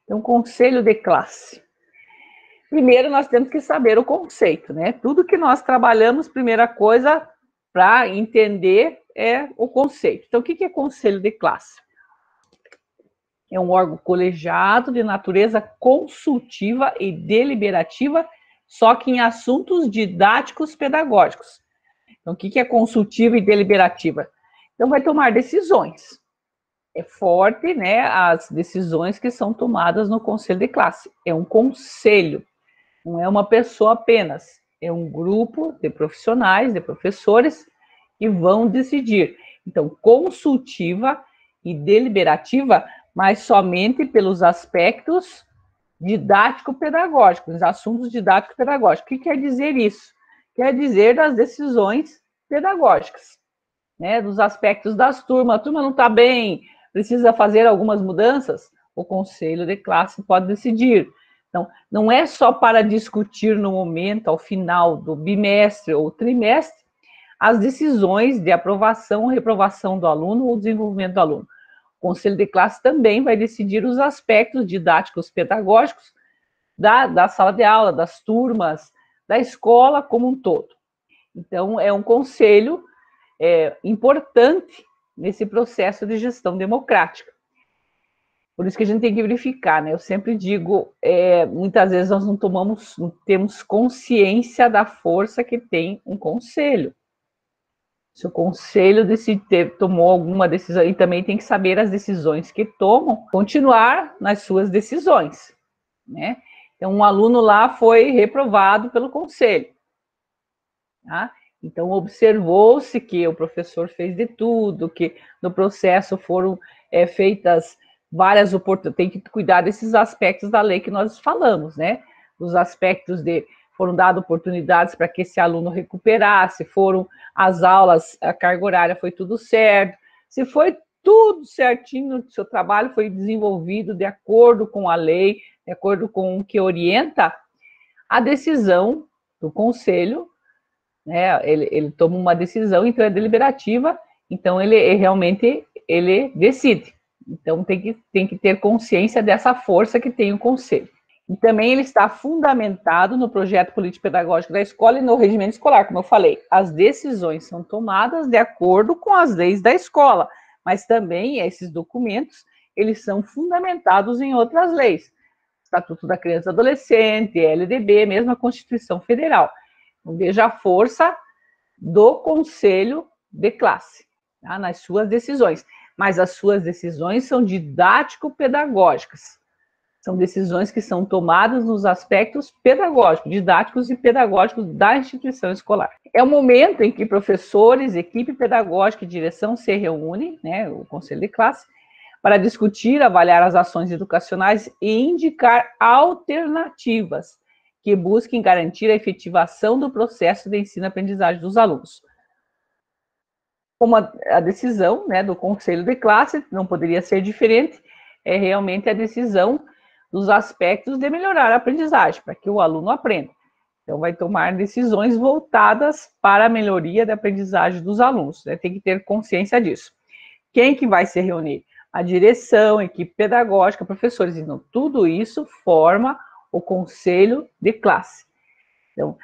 Então, conselho de classe. Primeiro, nós temos que saber o conceito, né? Tudo que nós trabalhamos, primeira coisa para entender é o conceito. Então, o que é conselho de classe? É um órgão colegiado de natureza consultiva e deliberativa, só que em assuntos didáticos pedagógicos. Então, o que é consultiva e deliberativa? Então, vai tomar decisões. É forte, né, as decisões que são tomadas no conselho de classe. É um conselho, não é uma pessoa apenas. É um grupo de profissionais, de professores, que vão decidir. Então, consultiva e deliberativa, mas somente pelos aspectos didático-pedagógicos, assuntos didático-pedagógicos. O que quer dizer isso? Quer dizer das decisões pedagógicas, né, dos aspectos das turmas. A turma não está bem, precisa fazer algumas mudanças, o conselho de classe pode decidir. Então, não é só para discutir no momento, ao final do bimestre ou trimestre, as decisões de aprovação ou reprovação do aluno ou desenvolvimento do aluno. O conselho de classe também vai decidir os aspectos didáticos pedagógicos da sala de aula, das turmas, da escola como um todo. Então, é um conselho importante nesse processo de gestão democrática. Por isso que a gente tem que verificar, né? Eu sempre digo, muitas vezes nós não temos consciência da força que tem um conselho. Se o conselho tomou alguma decisão, e também tem que saber as decisões que tomam, continuar nas suas decisões, né? Então, um aluno lá foi reprovado pelo conselho, tá? Então, observou-se que o professor fez de tudo, que no processo foram feitas várias oportunidades, tem que cuidar desses aspectos da lei que nós falamos, né? Os aspectos foram dadas oportunidades para que esse aluno recuperasse, foram as aulas, a carga horária foi tudo certo, se foi tudo certinho, o seu trabalho foi desenvolvido de acordo com a lei, de acordo com o que orienta, a decisão do conselho, né, ele toma uma decisão, então é deliberativa, então ele realmente decide. Então tem que ter consciência dessa força que tem o conselho. E também ele está fundamentado no projeto político-pedagógico da escola e no regimento escolar, como eu falei. As decisões são tomadas de acordo com as leis da escola, mas também esses documentos, eles são fundamentados em outras leis. Estatuto da Criança e Adolescente, LDB, mesmo a Constituição Federal. Então, veja a força do conselho de classe, tá, nas suas decisões. Mas as suas decisões são didático-pedagógicas. São decisões que são tomadas nos aspectos pedagógicos, didáticos e pedagógicos da instituição escolar. É o momento em que professores, equipe pedagógica e direção se reúnem, né, o conselho de classe, para discutir, avaliar as ações educacionais e indicar alternativas que busquem garantir a efetivação do processo de ensino-aprendizagem dos alunos. Como a decisão, né, do conselho de classe, não poderia ser diferente, é realmente a decisão dos aspectos de melhorar a aprendizagem, para que o aluno aprenda. Então, vai tomar decisões voltadas para a melhoria da aprendizagem dos alunos, né? Tem que ter consciência disso. Quem que vai se reunir? A direção, a equipe pedagógica, professores. Então, tudo isso forma o conselho de classe. Então,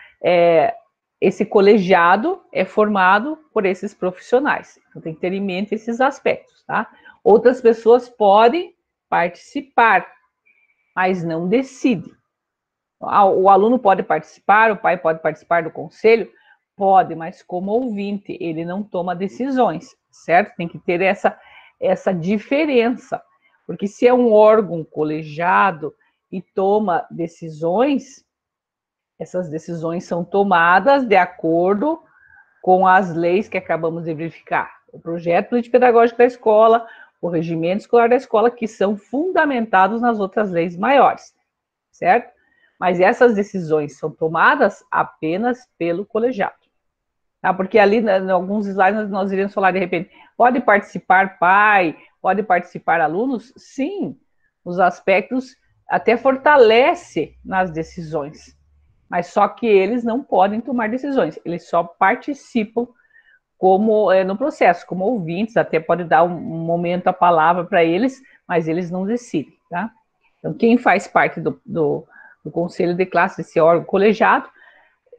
esse colegiado é formado por esses profissionais. Então, tem que ter em mente esses aspectos, tá? Outras pessoas podem participar, mas não decide. O aluno pode participar, o pai pode participar do conselho? Pode, mas como ouvinte, ele não toma decisões, certo? Tem que ter essa diferença, porque se é um órgão colegiado e toma decisões, essas decisões são tomadas de acordo com as leis que acabamos de verificar. O projeto político-pedagógico da escola, o regimento escolar da escola, que são fundamentados nas outras leis maiores, certo? Mas essas decisões são tomadas apenas pelo colegiado. Tá? Porque ali, em alguns slides, nós iremos falar de repente, pode participar pai, pode participar alunos? Sim, os aspectos até fortalece nas decisões, mas só que eles não podem tomar decisões, eles só participam como no processo, como ouvintes, até pode dar um momento a palavra para eles, mas eles não decidem, tá? Então, quem faz parte do conselho de classe, esse órgão colegiado,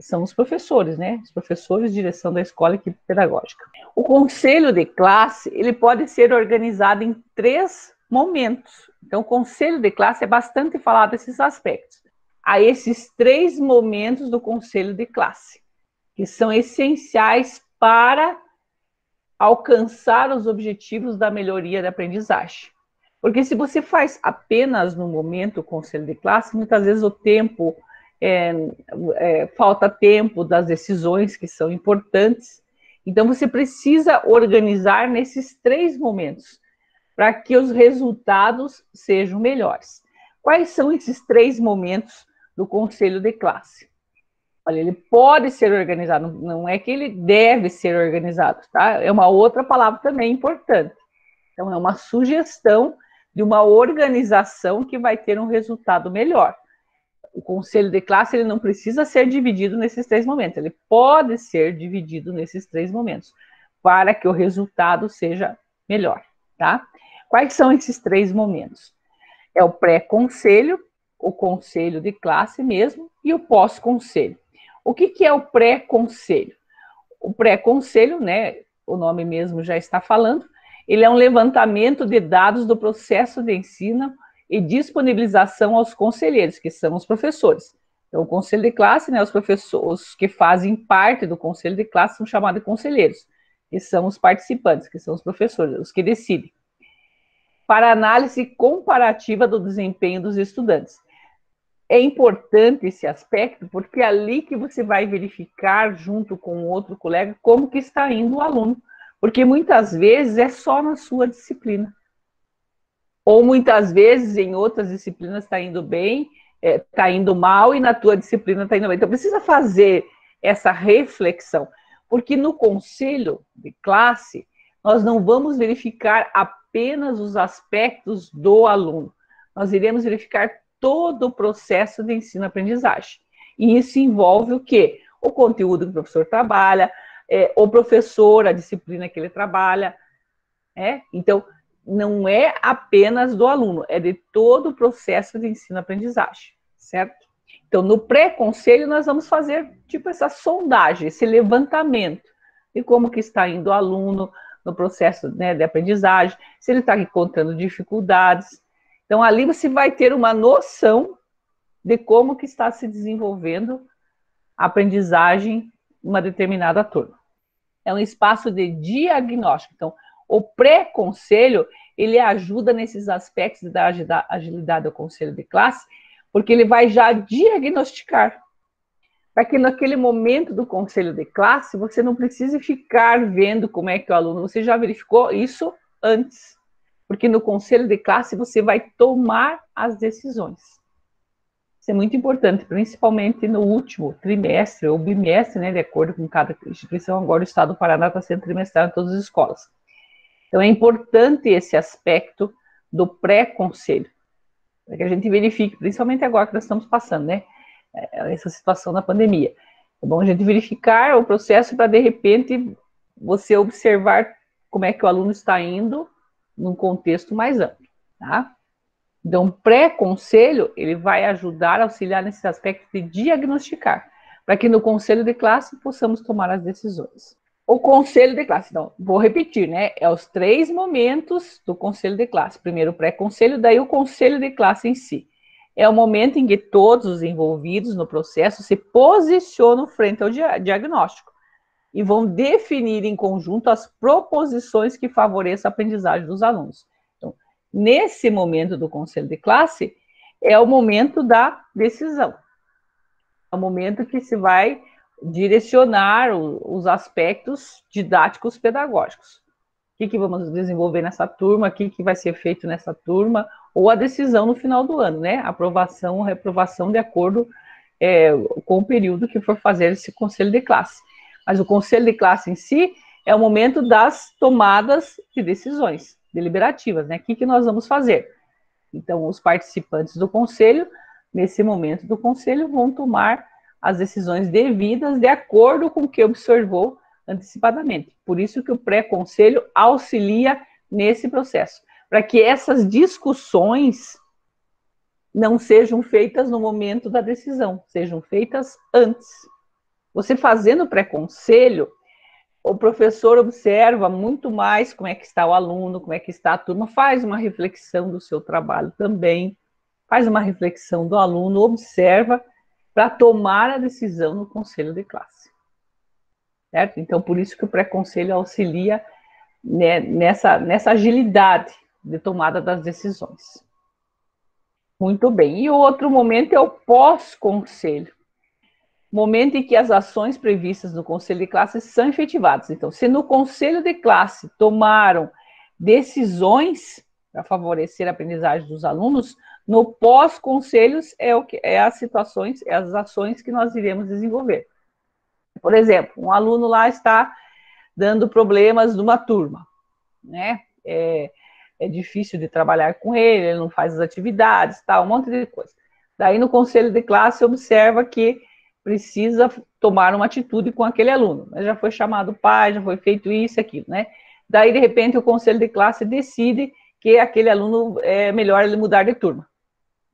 são os professores, né? Os professores, direção da escola, equipe pedagógica. O conselho de classe, ele pode ser organizado em 3 momentos. Então, o conselho de classe é bastante falado desses aspectos. Há esses 3 momentos do conselho de classe, que são essenciais para alcançar os objetivos da melhoria da aprendizagem. Porque se você faz apenas no momento o conselho de classe, muitas vezes o tempo, falta tempo das decisões que são importantes. Então, você precisa organizar nesses 3 momentos, para que os resultados sejam melhores. Quais são esses 3 momentos do conselho de classe? Olha, ele pode ser organizado, não é que ele deve ser organizado, tá? É uma outra palavra também importante. Então, é uma sugestão de uma organização que vai ter um resultado melhor. O conselho de classe, ele não precisa ser dividido nesses 3 momentos, ele pode ser dividido nesses 3 momentos, para que o resultado seja melhor, tá? Quais são esses 3 momentos? É o pré-conselho, o conselho de classe mesmo, e o pós-conselho. O que é o pré-conselho? O pré-conselho, né, o nome mesmo já está falando, ele é um levantamento de dados do processo de ensino e disponibilização aos conselheiros, que são os professores. Então, o conselho de classe, né, os professores que fazem parte do conselho de classe são chamados de conselheiros, que são os participantes, que são os professores, os que decidem. Para análise comparativa do desempenho dos estudantes. É importante esse aspecto, porque é ali que você vai verificar, junto com outro colega, como que está indo o aluno. Porque muitas vezes é só na sua disciplina. Ou muitas vezes em outras disciplinas está indo bem, está indo mal, e na tua disciplina está indo bem. Então precisa fazer essa reflexão. Porque no conselho de classe, nós não vamos verificar apenas os aspectos do aluno. Nós iremos verificar todo o processo de ensino-aprendizagem. E isso envolve o quê? O conteúdo que o professor trabalha, o professor, a disciplina que ele trabalha. Então, não é apenas do aluno, é de todo o processo de ensino-aprendizagem, certo? Então, no pré-conselho, nós vamos fazer, tipo, essa sondagem, esse levantamento de como que está indo o aluno no processo, né, de aprendizagem, se ele está encontrando dificuldades. Então, ali você vai ter uma noção de como que está se desenvolvendo a aprendizagem em uma determinada turma. É um espaço de diagnóstico. Então, o pré-conselho, ele ajuda nesses aspectos da agilidade do conselho de classe, porque ele vai já diagnosticar. Para que naquele momento do conselho de classe, você não precise ficar vendo como é que o aluno, você já verificou isso antes. Porque no conselho de classe você vai tomar as decisões. Isso é muito importante, principalmente no último trimestre ou bimestre, né, de acordo com cada instituição. Agora o Estado do Paraná está sendo trimestral em todas as escolas. Então é importante esse aspecto do pré-conselho, para que a gente verifique, principalmente agora que nós estamos passando, né, essa situação da pandemia. É bom a gente verificar o processo para, de repente, você observar como é que o aluno está indo num contexto mais amplo, tá? Então, o pré-conselho, ele vai ajudar, auxiliar nesse aspecto de diagnosticar, para que no conselho de classe possamos tomar as decisões. O conselho de classe, então, vou repetir, né? É os 3 momentos do conselho de classe. Primeiro o pré-conselho, daí o conselho de classe em si. É o momento em que todos os envolvidos no processo se posicionam frente ao diagnóstico e vão definir em conjunto as proposições que favoreçam a aprendizagem dos alunos. Então, nesse momento do conselho de classe, é o momento da decisão. É o momento que se vai direcionar os aspectos didáticos pedagógicos. O que vamos desenvolver nessa turma, o que vai ser feito nessa turma, ou a decisão no final do ano, né? Aprovação ou reprovação de acordo com o período que for fazer esse conselho de classe. Mas o conselho de classe em si é o momento das tomadas de decisões deliberativas, né? O que nós vamos fazer? Então, os participantes do conselho, nesse momento do conselho, vão tomar as decisões devidas de acordo com o que observou antecipadamente. Por isso que o pré-conselho auxilia nesse processo, para que essas discussões não sejam feitas no momento da decisão, sejam feitas antes. Você fazendo pré-conselho, o professor observa muito mais como é que está o aluno, como é que está a turma, faz uma reflexão do seu trabalho também, faz uma reflexão do aluno, observa para tomar a decisão no conselho de classe. Certo? Então, por isso que o pré-conselho auxilia, né, nessa agilidade de tomada das decisões. Muito bem. E o outro momento é o pós-conselho. Momento em que as ações previstas no conselho de classe são efetivadas. Então, se no conselho de classe tomaram decisões para favorecer a aprendizagem dos alunos, no pós-conselhos as ações que nós iremos desenvolver. Por exemplo, um aluno lá está dando problemas numa turma, né? É difícil de trabalhar com ele, ele não faz as atividades, tal, um monte de coisa. Daí no conselho de classe observa que precisa tomar uma atitude com aquele aluno. Já foi chamado o pai, já foi feito isso, aquilo, né? Daí, de repente, o conselho de classe decide que aquele aluno é melhor ele mudar de turma.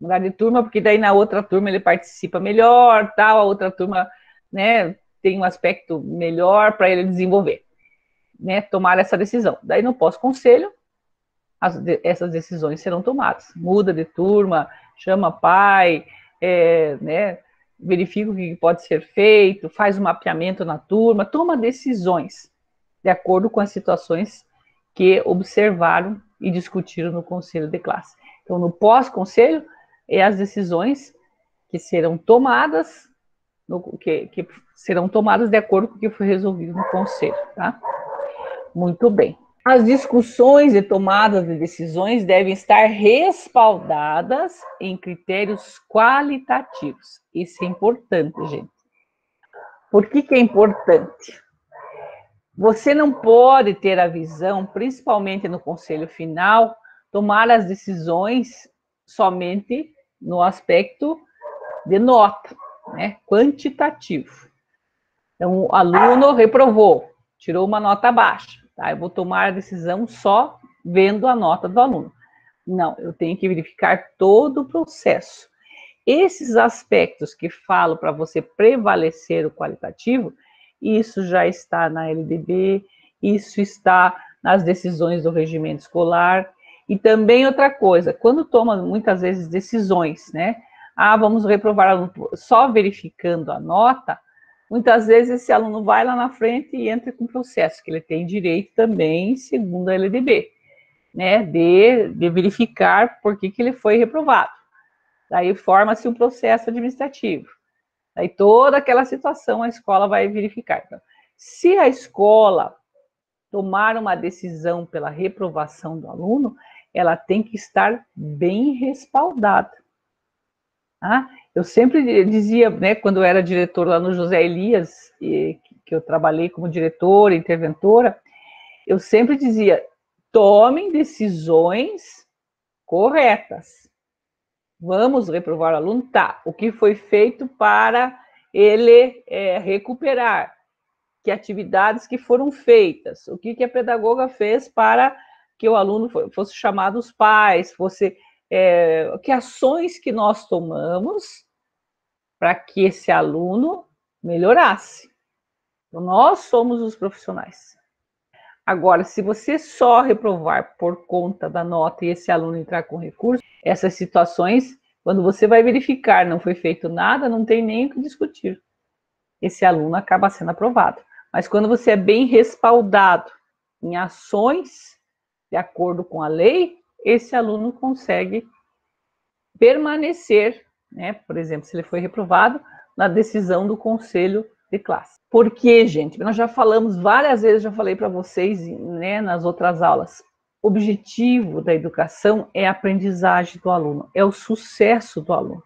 Mudar de turma, porque daí na outra turma ele participa melhor, tal, a outra turma, né, tem um aspecto melhor para ele desenvolver, né? Tomar essa decisão. Daí no pós-conselho, essas decisões serão tomadas. Muda de turma, chama pai, né? Verifica o que pode ser feito, faz um mapeamento na turma, toma decisões de acordo com as situações que observaram e discutiram no conselho de classe. Então, no pós-conselho, as decisões que serão tomadas, que serão tomadas de acordo com o que foi resolvido no conselho, tá? Muito bem. As discussões e tomadas de decisões devem estar respaldadas em critérios qualitativos. Isso é importante, gente. Por que é importante? Você não pode ter a visão, principalmente no conselho final, tomar as decisões somente no aspecto de nota, né? Quantitativo. Então, o aluno reprovou, tirou uma nota baixa. Tá? Eu vou tomar a decisão só vendo a nota do aluno. Não, eu tenho que verificar todo o processo. Esses aspectos que falo para você prevalecer o qualitativo, isso já está na LDB, isso está nas decisões do regimento escolar. E também outra coisa, quando toma muitas vezes decisões, né? Vamos reprovar aluno só verificando a nota, muitas vezes esse aluno vai lá na frente e entra com o processo, que ele tem direito também, segundo a LDB, né, de verificar por que ele foi reprovado. Daí forma-se um processo administrativo. Daí toda aquela situação a escola vai verificar. Então, se a escola tomar uma decisão pela reprovação do aluno, ela tem que estar bem respaldada. Tá? Eu sempre dizia, né, quando eu era diretor lá no José Elias, que eu trabalhei como diretora, interventora, eu sempre dizia, tomem decisões corretas. Vamos reprovar o aluno? Tá. O que foi feito para ele recuperar? Que atividades que foram feitas? O que a pedagoga fez para que o aluno fosse chamado os pais, que ações que nós tomamos para que esse aluno melhorasse. Então, nós somos os profissionais. Agora, se você só reprovar por conta da nota e esse aluno entrar com recurso, essas situações, quando você vai verificar, não foi feito nada, não tem nem o que discutir. Esse aluno acaba sendo aprovado. Mas quando você é bem respaldado em ações de acordo com a lei, esse aluno consegue permanecer, né? Por exemplo, se ele foi reprovado, na decisão do conselho de classe. Por quê, gente? Nós já falamos várias vezes, já falei para vocês, né, nas outras aulas. O objetivo da educação é a aprendizagem do aluno, é o sucesso do aluno.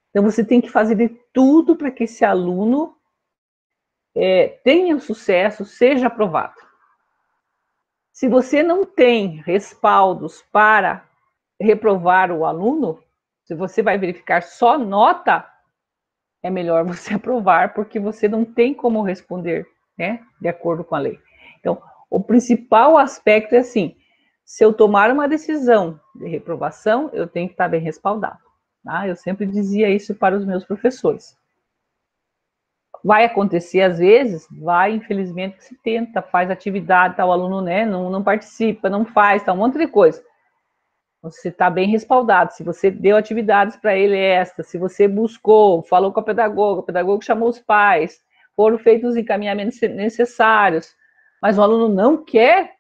Então, você tem que fazer de tudo para que esse aluno tenha o sucesso, seja aprovado. Se você não tem respaldos para reprovar o aluno, se você vai verificar só nota, é melhor você aprovar, porque você não tem como responder, né, de acordo com a lei. Então, o principal aspecto é assim, se eu tomar uma decisão de reprovação, eu tenho que estar bem respaldado. Tá? Eu sempre dizia isso para os meus professores. Vai acontecer às vezes? Vai, infelizmente, que se tenta, faz atividade, tá, o aluno, né, não participa, não faz, tá, um monte de coisa. Você está bem respaldado. Se você deu atividades para ele se você buscou, falou com o pedagogo chamou os pais, foram feitos os encaminhamentos necessários, mas o aluno não quer,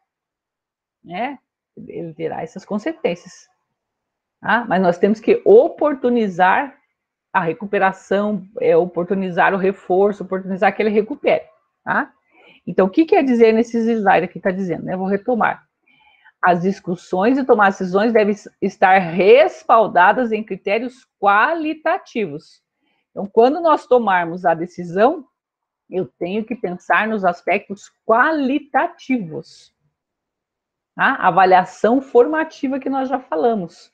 né, ele terá essas consequências. Tá? Mas nós temos que oportunizar a recuperação, oportunizar o reforço, oportunizar que ele recupere. Tá? Então, o que quer dizer nesses slides aqui? Está dizendo, né? Vou retomar. As discussões e tomar decisões devem estar respaldadas em critérios qualitativos. Então, quando nós tomarmos a decisão, eu tenho que pensar nos aspectos qualitativos. Tá? Avaliação formativa que nós já falamos.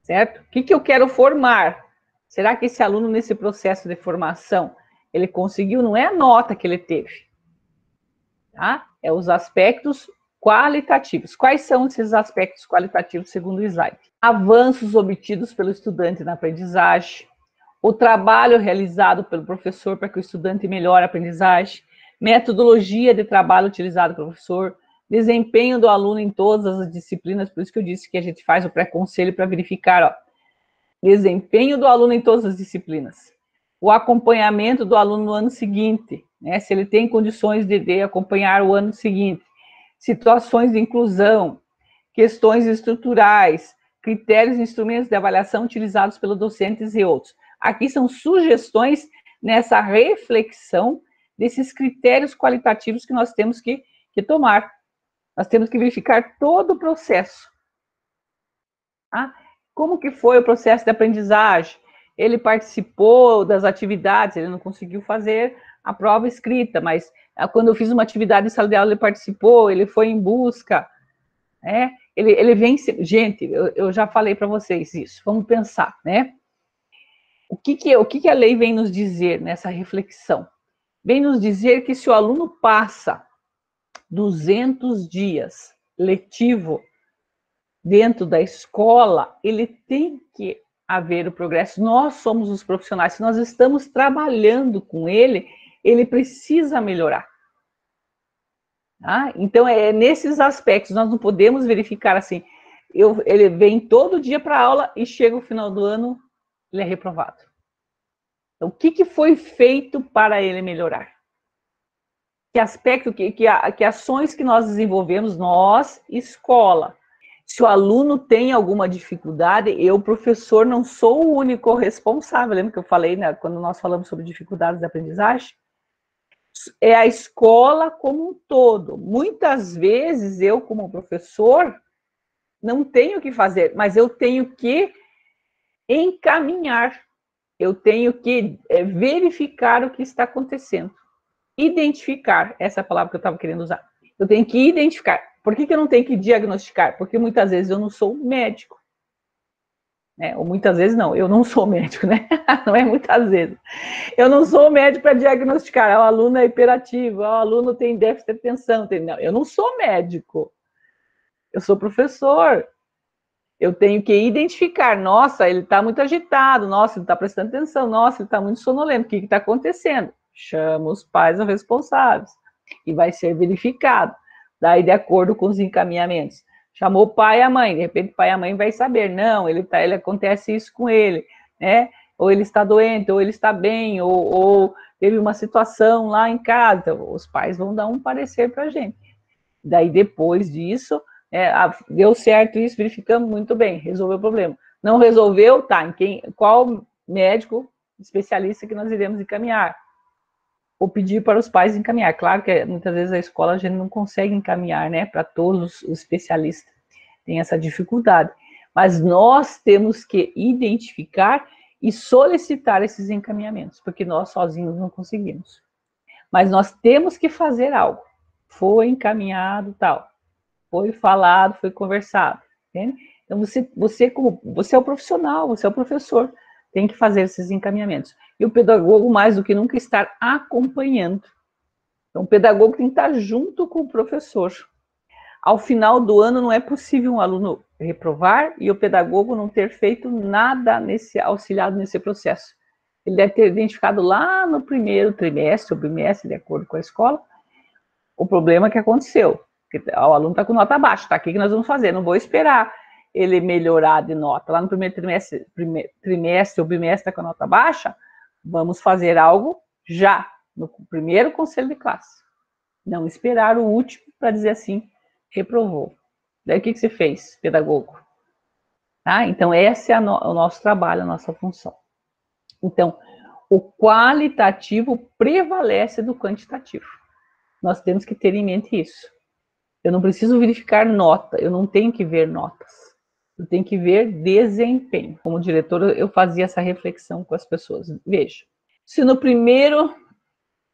Certo? O que eu quero formar? Será que esse aluno, nesse processo de formação, ele conseguiu? Não é a nota que ele teve. Tá? É os aspectos qualitativos. Quais são esses aspectos qualitativos, segundo o slide? Avanços obtidos pelo estudante na aprendizagem, o trabalho realizado pelo professor para que o estudante melhore a aprendizagem, metodologia de trabalho utilizada pelo professor, desempenho do aluno em todas as disciplinas, por isso que eu disse que a gente faz o pré-conselho para verificar, ó, desempenho do aluno em todas as disciplinas, o acompanhamento do aluno no ano seguinte, né, se ele tem condições de acompanhar o ano seguinte, situações de inclusão, questões estruturais, critérios e instrumentos de avaliação utilizados pelos docentes e outros. Aqui são sugestões nessa reflexão desses critérios qualitativos que nós temos que tomar. Nós temos que verificar todo o processo. Tá? Como que foi o processo de aprendizagem? Ele participou das atividades, ele não conseguiu fazer a prova escrita, mas quando eu fiz uma atividade em sala de aula, ele participou, ele foi em busca, né? Ele vem... Gente, eu já falei para vocês isso, vamos pensar, né? O que a lei vem nos dizer nessa reflexão? Vem nos dizer que se o aluno passa 200 dias letivo dentro da escola, ele tem que haver o progresso. Nós somos os profissionais, se nós estamos trabalhando com ele, ele precisa melhorar. Tá? Então, é nesses aspectos, nós não podemos verificar assim, ele vem todo dia para a aula e chega o final do ano, ele é reprovado. Então, o que foi feito para ele melhorar? Que aspecto, que ações que nós desenvolvemos, nós, escola. Se o aluno tem alguma dificuldade, eu, professor, não sou o único responsável. Lembra que eu falei, né, quando nós falamos sobre dificuldades da aprendizagem? É a escola como um todo. Muitas vezes, eu, como professor, não tenho o que fazer, mas eu tenho que encaminhar. Eu tenho que verificar o que está acontecendo. Identificar, essa é a palavra que eu estava querendo usar. Eu tenho que identificar. Por que eu não tenho que diagnosticar? Porque muitas vezes eu não sou médico. Né? Ou muitas vezes não, eu não sou médico, né? Não é muitas vezes. Eu não sou médico para diagnosticar. O aluno é hiperativo, o aluno tem déficit de atenção. Não, eu não sou médico. Eu sou professor. Eu tenho que identificar. Nossa, ele está muito agitado. Nossa, ele está prestando atenção. Nossa, ele está muito sonolento. O que está acontecendo? Chama os pais ou responsáveis. E vai ser verificado. Daí, de acordo com os encaminhamentos. Chamou o pai e a mãe, de repente o pai e a mãe vai saber, não, ele acontece isso com ele, né? Ou ele está doente, ou ele está bem, ou teve uma situação lá em casa, os pais vão dar um parecer para a gente. Daí, depois disso, deu certo isso, verificamos muito bem, resolveu o problema. Não resolveu, tá, qual médico especialista que nós iremos encaminhar? Ou pedir para os pais encaminhar. Claro que muitas vezes a escola a gente não consegue encaminhar, né, para todos os especialistas. Tem essa dificuldade. Mas nós temos que identificar e solicitar esses encaminhamentos, porque nós sozinhos não conseguimos. Mas nós temos que fazer algo. Foi encaminhado, tal. Foi falado, foi conversado. Entende? Então, você é o profissional, você é o professor. Tem que fazer esses encaminhamentos. E o pedagogo, mais do que nunca, estar acompanhando. Então, o pedagogo tem que estar junto com o professor. Ao final do ano, não é possível um aluno reprovar e o pedagogo não ter feito nada auxiliado nesse processo. Ele deve ter identificado lá no primeiro trimestre ou bimestre, de acordo com a escola, o problema que aconteceu. O aluno está com nota baixa, tá? O que nós vamos fazer? Não vou esperar ele melhorar de nota. Lá no primeiro trimestre ou bimestre está com a nota baixa, vamos fazer algo já, no primeiro conselho de classe. Não esperar o último para dizer assim, reprovou. Daí o que você fez, pedagogo? Tá? Então, esse é o nosso trabalho, a nossa função. Então, o qualitativo prevalece do quantitativo. Nós temos que ter em mente isso. Eu não preciso verificar nota, eu não tenho que ver notas. Eu tenho que ver desempenho. Como diretor, eu fazia essa reflexão com as pessoas. Veja, se no primeiro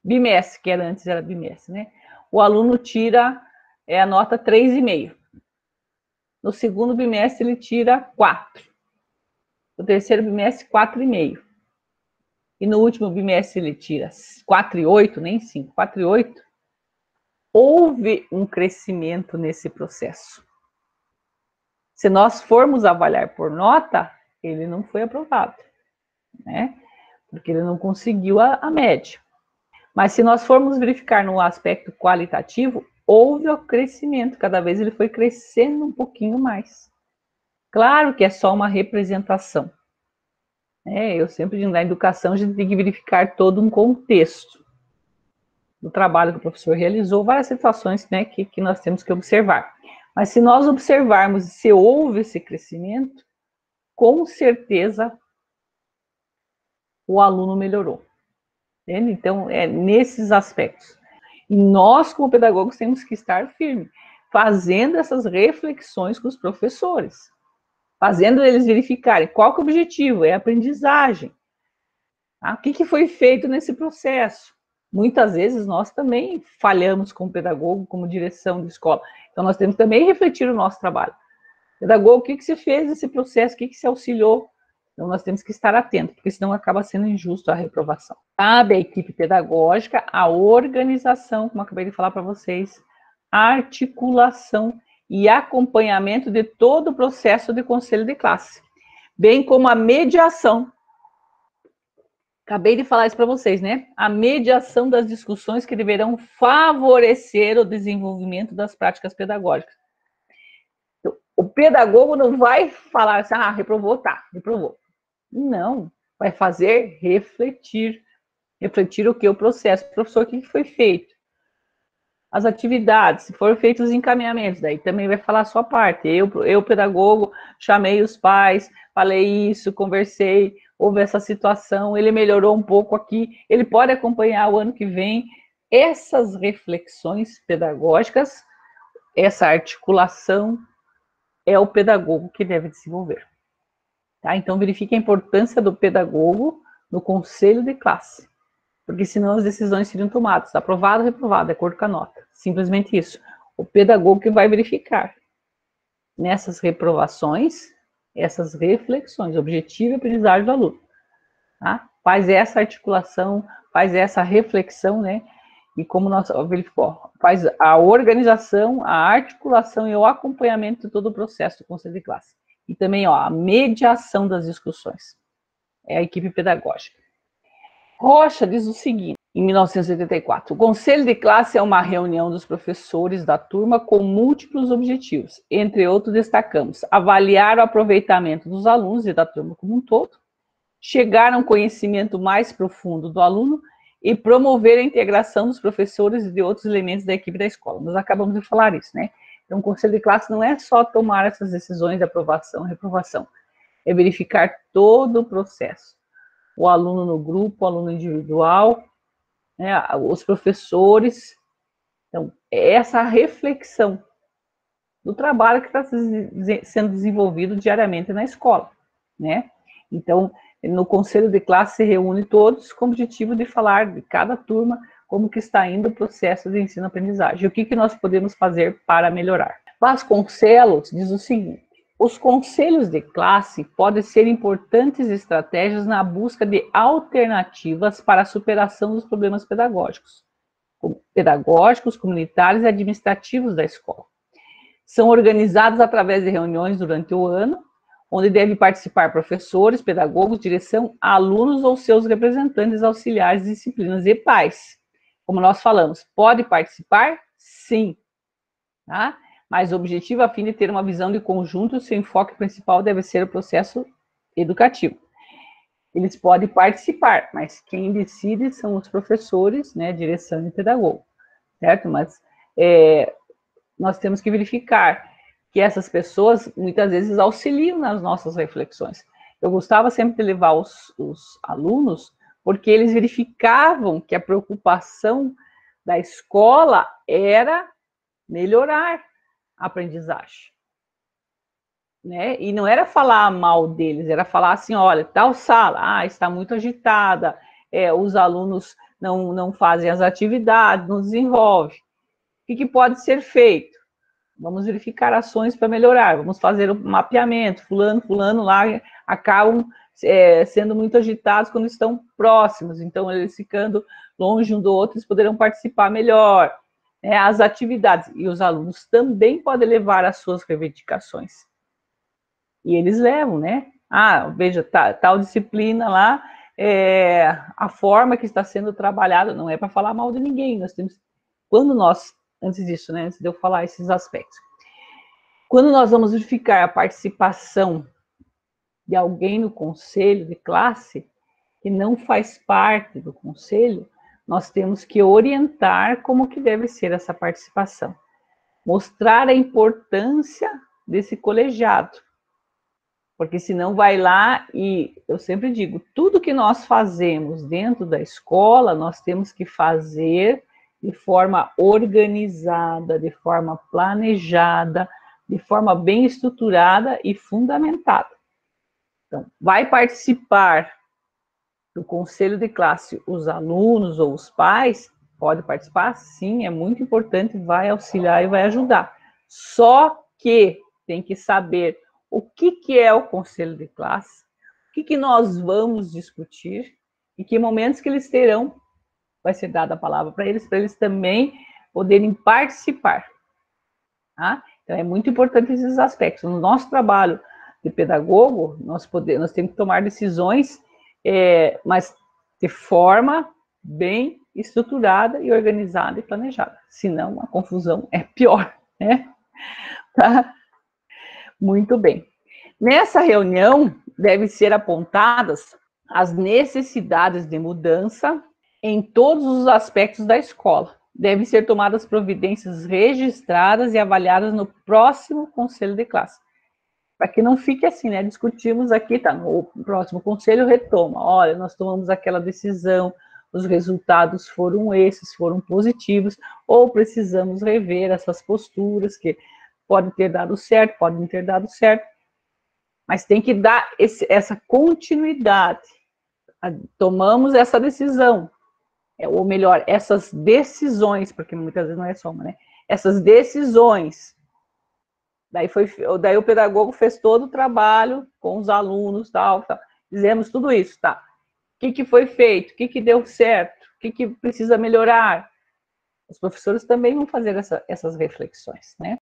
bimestre, que antes era bimestre, né? O aluno tira a nota 3,5. No segundo bimestre, ele tira 4. No terceiro bimestre, 4,5. E no último bimestre, ele tira 4,8, nem 5, 4,8. Houve um crescimento nesse processo. Se nós formos avaliar por nota, ele não foi aprovado, né? Porque ele não conseguiu a média. Mas se nós formos verificar no aspecto qualitativo, houve o crescimento, cada vez ele foi crescendo um pouquinho mais. Claro que é só uma representação. Eu sempre digo, na educação a gente tem que verificar todo um contexto do trabalho que o professor realizou, várias situações, né, que nós temos que observar. Mas se nós observarmos se houve esse crescimento, com certeza o aluno melhorou. Entende? Então, é nesses aspectos. E nós, como pedagogos, temos que estar firmes, fazendo essas reflexões com os professores, fazendo eles verificarem qual que é o objetivo, é a aprendizagem. Tá? O que foi feito nesse processo? Muitas vezes nós também falhamos como pedagogo, como direção de escola. Então, nós temos também que refletir o nosso trabalho. Pedagogo, o que você fez nesse processo? O que você auxiliou? Então, nós temos que estar atentos, porque senão acaba sendo injusto a reprovação. Cabe à equipe pedagógica a organização, como eu acabei de falar para vocês, a articulação e acompanhamento de todo o processo de conselho de classe, bem como a mediação. Acabei de falar isso para vocês, né? A mediação das discussões que deverão favorecer o desenvolvimento das práticas pedagógicas. Então, o pedagogo não vai falar assim, reprovou, tá, reprovou. Não, vai fazer refletir. Refletir o que? O processo. Professor, o que foi feito? As atividades, se foram feitos os encaminhamentos, daí também vai falar a sua parte. Eu, pedagogo, chamei os pais, falei isso, conversei, houve essa situação, ele melhorou um pouco aqui, ele pode acompanhar o ano que vem. Essas reflexões pedagógicas, essa articulação, é o pedagogo que deve desenvolver. Tá? Então, verifique a importância do pedagogo no conselho de classe, porque senão as decisões seriam tomadas, aprovado ou reprovado, de acordo com a nota. Simplesmente isso. O pedagogo que vai verificar nessas reprovações, essas reflexões, objetivo e aprendizagem do aluno. Tá? Faz essa articulação, faz essa reflexão, né? E como nós verificamos, faz a organização, a articulação e o acompanhamento de todo o processo do conselho de classe. E também, a mediação das discussões. É a equipe pedagógica. Rocha diz o seguinte, em 1984, o conselho de classe é uma reunião dos professores da turma com múltiplos objetivos. Entre outros, destacamos avaliar o aproveitamento dos alunos e da turma como um todo, chegar a um conhecimento mais profundo do aluno e promover a integração dos professores e de outros elementos da equipe da escola. Nós acabamos de falar isso, né? Então, o conselho de classe não é só tomar essas decisões de aprovação e reprovação, é verificar todo o processo. O aluno no grupo, o aluno individual, né, os professores. Então, é essa reflexão do trabalho que está sendo desenvolvido diariamente na escola, né? Então, no conselho de classe se reúne todos com o objetivo de falar de cada turma como que está indo o processo de ensino-aprendizagem, o que nós podemos fazer para melhorar. Vasconcelos diz o seguinte, os conselhos de classe podem ser importantes estratégias na busca de alternativas para a superação dos problemas pedagógicos, comunitários e administrativos da escola. São organizadas através de reuniões durante o ano, onde devem participar professores, pedagogos, direção, alunos ou seus representantes auxiliares de disciplinas e pais. Como nós falamos, pode participar? Sim. Tá? Mas o objetivo, a fim de ter uma visão de conjunto, seu enfoque principal deve ser o processo educativo. Eles podem participar, mas quem decide são os professores, né, direção e pedagogo, certo? Mas nós temos que verificar que essas pessoas, muitas vezes, auxiliam nas nossas reflexões. Eu gostava sempre de levar os alunos, porque eles verificavam que a preocupação da escola era melhorar a aprendizagem. Né? E não era falar mal deles, era falar assim, olha, tal sala, está muito agitada, os alunos não fazem as atividades, não desenvolvem. O que pode ser feito? Vamos verificar ações para melhorar, vamos fazer um mapeamento, fulano lá acabam sendo muito agitados quando estão próximos, então eles ficando longe um do outro, eles poderão participar melhor. As atividades, e os alunos também podem levar as suas reivindicações. E eles levam, né? Veja, tal disciplina lá, a forma que está sendo trabalhada, não é para falar mal de ninguém, nós temos, antes disso, né, antes de eu falar esses aspectos, quando nós vamos verificar a participação de alguém no conselho de classe, que não faz parte do conselho, nós temos que orientar como que deve ser essa participação, mostrar a importância desse colegiado, porque senão vai lá e, eu sempre digo, tudo que nós fazemos dentro da escola, nós temos que fazer de forma organizada, de forma planejada, de forma bem estruturada e fundamentada. Então, vai participar do conselho de classe os alunos ou os pais? Pode participar? Sim, é muito importante, vai auxiliar e vai ajudar. Só que tem que saber o que é o conselho de classe, o que nós vamos discutir e que momentos que eles terão, vai ser dada a palavra para eles também poderem participar. Tá? Então, é muito importante esses aspectos. No nosso trabalho de pedagogo, nós temos que tomar decisões, mas de forma bem estruturada e organizada e planejada. Senão, a confusão é pior, né? Tá? Muito bem. Nessa reunião, devem ser apontadas as necessidades de mudança em todos os aspectos da escola. Devem ser tomadas providências registradas e avaliadas no próximo conselho de classe. Para que não fique assim, né? Discutimos aqui, tá? No próximo conselho retoma. Olha, nós tomamos aquela decisão, os resultados foram esses, foram positivos, ou precisamos rever essas posturas que podem ter dado certo, podem não ter dado certo. Mas tem que dar essa continuidade. Tomamos essa decisão, ou melhor, essas decisões, porque muitas vezes não é só uma, né? Essas decisões. Daí o pedagogo fez todo o trabalho com os alunos, tal. Fizemos tudo isso, tá? O que foi feito? O que deu certo? O que precisa melhorar? Os professores também vão fazer essas reflexões, né?